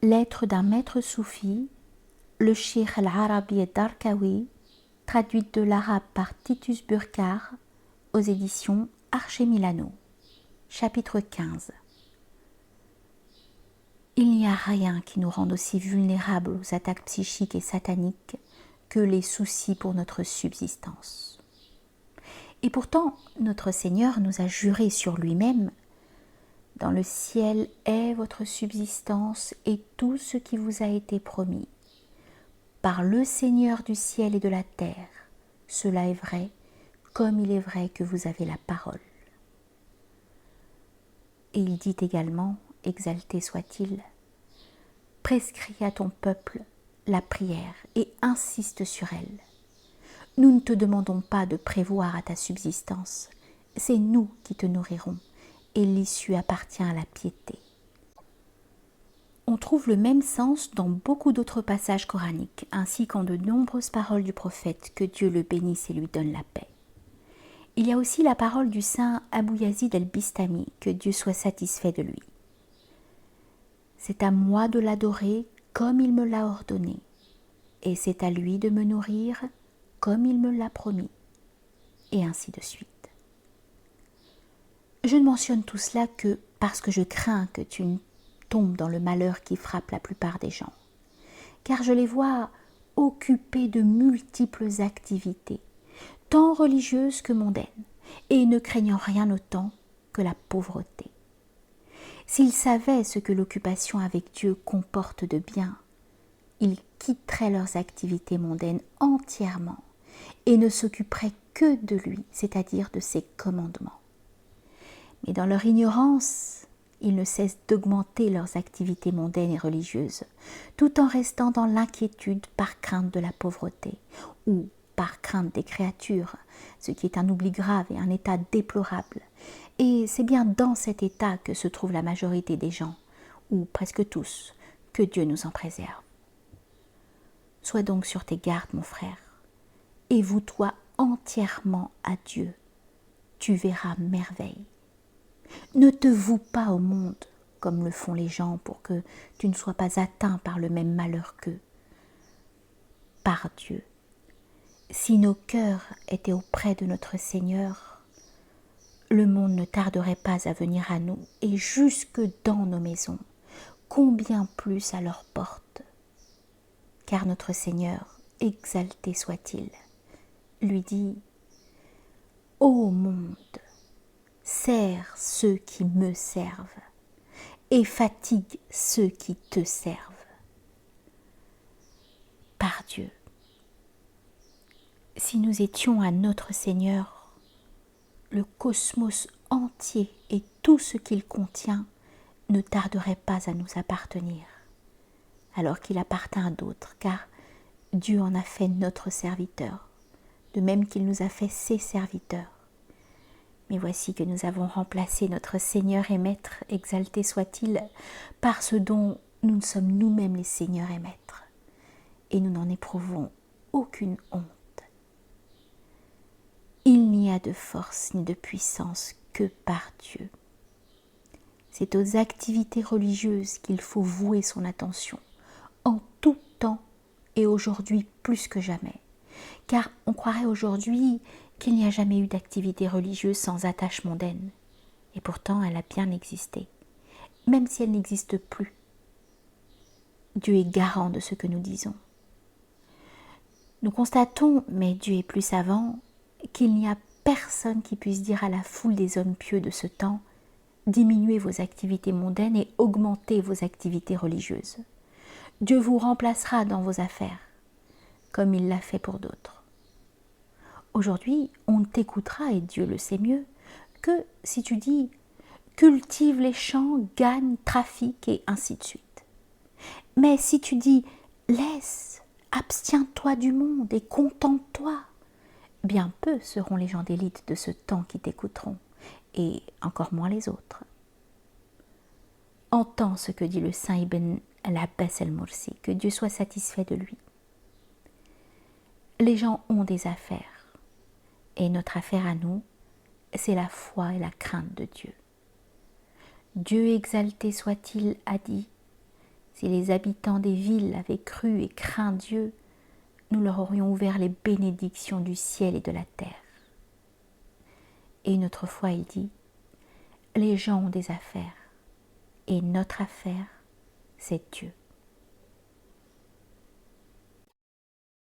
Lettre d'un maître soufi, le Cheikh al-Arabi ad-Darkawi, traduite de l'arabe par Titus Burkhardt, aux éditions Arche Milano. Chapitre 15. Il n'y a rien qui nous rende aussi vulnérables aux attaques psychiques et sataniques que les soucis pour notre subsistance. Et pourtant, notre Seigneur nous a juré sur lui-même: dans le ciel est votre subsistance et tout ce qui vous a été promis. Par le Seigneur du ciel et de la terre, cela est vrai, comme il est vrai que vous avez la parole. Et il dit également, exalté soit-il, prescris à ton peuple la prière et insiste sur elle. Nous ne te demandons pas de prévoir à ta subsistance, c'est nous qui te nourrirons, et l'issue appartient à la piété. On trouve le même sens dans beaucoup d'autres passages coraniques, ainsi qu'en de nombreuses paroles du prophète, que Dieu le bénisse et lui donne la paix. Il y a aussi la parole du saint Abu Yazid al-Bistami, que Dieu soit satisfait de lui. C'est à moi de l'adorer comme il me l'a ordonné, et c'est à lui de me nourrir comme il me l'a promis, et ainsi de suite. Je ne mentionne tout cela que parce que je crains que tu ne tombes dans le malheur qui frappe la plupart des gens, car je les vois occupés de multiples activités, tant religieuses que mondaines, et ne craignant rien autant que la pauvreté. S'ils savaient ce que l'occupation avec Dieu comporte de bien, ils quitteraient leurs activités mondaines entièrement et ne s'occuperaient que de lui, c'est-à-dire de ses commandements. Mais dans leur ignorance, ils ne cessent d'augmenter leurs activités mondaines et religieuses, tout en restant dans l'inquiétude par crainte de la pauvreté ou par crainte des créatures, ce qui est un oubli grave et un état déplorable. Et c'est bien dans cet état que se trouve la majorité des gens, ou presque tous, que Dieu nous en préserve. Sois donc sur tes gardes, mon frère, et voue-toi entièrement à Dieu. Tu verras merveille. Ne te voue pas au monde, comme le font les gens, pour que tu ne sois pas atteint par le même malheur qu'eux. Par Dieu. Si nos cœurs étaient auprès de notre Seigneur, le monde ne tarderait pas à venir à nous, et jusque dans nos maisons, combien plus à leurs portes. Car notre Seigneur, exalté soit-il, lui dit: Ô monde, sers ceux qui me servent, et fatigue ceux qui te servent. Par Dieu, si nous étions à notre Seigneur, le cosmos entier et tout ce qu'il contient ne tarderait pas à nous appartenir, alors qu'il appartient à d'autres, car Dieu en a fait notre serviteur, de même qu'il nous a fait ses serviteurs. Mais voici que nous avons remplacé notre Seigneur et Maître, exalté soit-il, par ce dont nous sommes nous-mêmes les Seigneurs et Maîtres, et nous n'en éprouvons aucune honte. Il n'y a de force ni de puissance que par Dieu. C'est aux activités religieuses qu'il faut vouer son attention, en tout temps et aujourd'hui plus que jamais, car on croirait aujourd'hui qu'il n'y a jamais eu d'activité religieuse sans attache mondaine, et pourtant elle a bien existé, même si elle n'existe plus. Dieu est garant de ce que nous disons. Nous constatons, mais Dieu est plus savant, qu'il n'y a personne qui puisse dire à la foule des hommes pieux de ce temps: diminuez vos activités mondaines et augmentez vos activités religieuses. Dieu vous remplacera dans vos affaires, comme il l'a fait pour d'autres. Aujourd'hui, on ne t'écoutera, et Dieu le sait mieux, que si tu dis « cultive les champs, gagne, trafique » et ainsi de suite. Mais si tu dis « laisse, abstiens-toi du monde et contente-toi », bien peu seront les gens d'élite de ce temps qui t'écouteront, et encore moins les autres. Entends ce que dit le saint Ibn al-Abbas al-Mursi, que Dieu soit satisfait de lui. Les gens ont des affaires, et notre affaire à nous, c'est la foi et la crainte de Dieu. Dieu exalté soit-il a dit: Si les habitants des villes avaient cru et craint Dieu, nous leur aurions ouvert les bénédictions du ciel et de la terre. Et une autre fois, il dit, les gens ont des affaires, et notre affaire, c'est Dieu.